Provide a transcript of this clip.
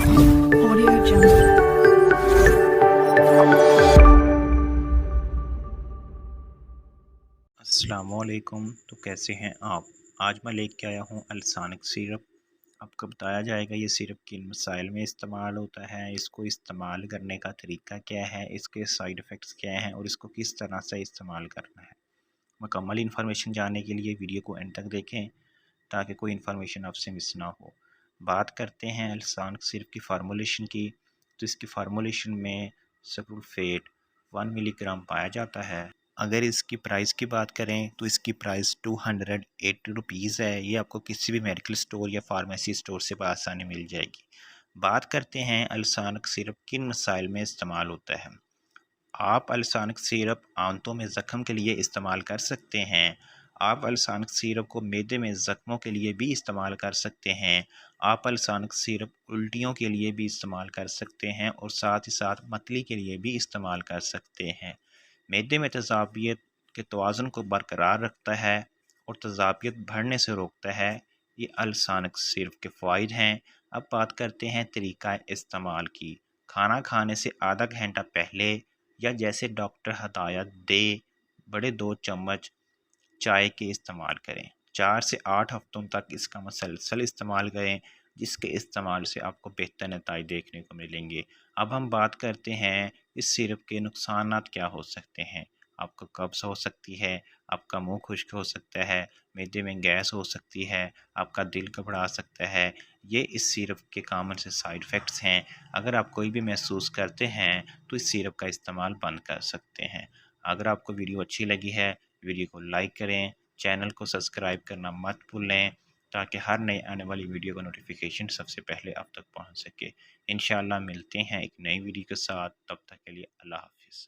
Audio Jungle. अस्सलामुअलैकुम। तो कैसे हैं आप? आज मैं लेके आया हूँ अल्सानिक सिरप। आपको बताया जाएगा ये सिरप किन मसाइल में इस्तेमाल होता है, इसको इस्तेमाल करने का तरीका क्या है, इसके साइड इफ़ेक्ट्स क्या हैं और इसको किस तरह से इस्तेमाल करना है। मुकम्मल इन्फॉर्मेशन जानने के लिए वीडियो को एंड तक देखें ताकि कोई इन्फॉर्मेशन आपसे मिस ना हो। बात करते हैं अल्सानिक सिरप की फार्मूलेशन की। तो इसकी फार्मूलेशन में सल्फेट 1 मिलीग्राम पाया जाता है। अगर इसकी प्राइस की बात करें तो इसकी प्राइस 280 रुपीज़ है। ये आपको किसी भी मेडिकल स्टोर या फार्मेसी स्टोर से आसानी मिल जाएगी। बात करते हैं अल्सानिक सिरप किन मसाइल में इस्तेमाल होता है। आप अल्सानिक सिरप आंतों में ज़ख्म के लिए इस्तेमाल कर सकते हैं। आप अल्सानिक सिरप को मैदे में ज़ख्मों के लिए भी इस्तेमाल कर सकते हैं। आप अल्सानिक सिरप उल्टियों के लिए भी इस्तेमाल कर सकते हैं और साथ ही साथ मतली के लिए भी इस्तेमाल कर सकते हैं। मैदे में तेज़ाबियत के तवाज़ुन को बरकरार रखता है और तेज़ाबियत बढ़ने से रोकता है। ये अल्सानिक सिरप के फ़वाइद हैं। अब बात करते हैं तरीक़ा इस्तेमाल की। खाना खाने से आधा घंटा पहले या जैसे डॉक्टर हदायत दे बड़े 2 चम्मच चाय के इस्तेमाल करें। 4 से 8 हफ्तों तक इसका मुसलसल इस्तेमाल करें, जिसके इस्तेमाल से आपको बेहतर नतीजे देखने को मिलेंगे। अब हम बात करते हैं इस सिरप के नुकसानात क्या हो सकते हैं। आपको कब्ज़ हो सकती है, आपका मुंह खुश्क हो सकता है, मैदे में गैस हो सकती है, आपका दिल घबरा सकता है। ये इस सिरप के कॉमन से साइड इफ़ेक्ट्स हैं। अगर आप कोई भी महसूस करते हैं तो इस सिरप का इस्तेमाल बंद कर सकते हैं। अगर आपको वीडियो अच्छी लगी है, वीडियो को लाइक करें, चैनल को सब्सक्राइब करना मत भूलें ताकि हर नई आने वाली वीडियो का नोटिफिकेशन सबसे पहले आप तक पहुंच सके। इंशाअल्लाह मिलते हैं एक नई वीडियो के साथ। तब तक के लिए अल्लाह हाफ़िज़।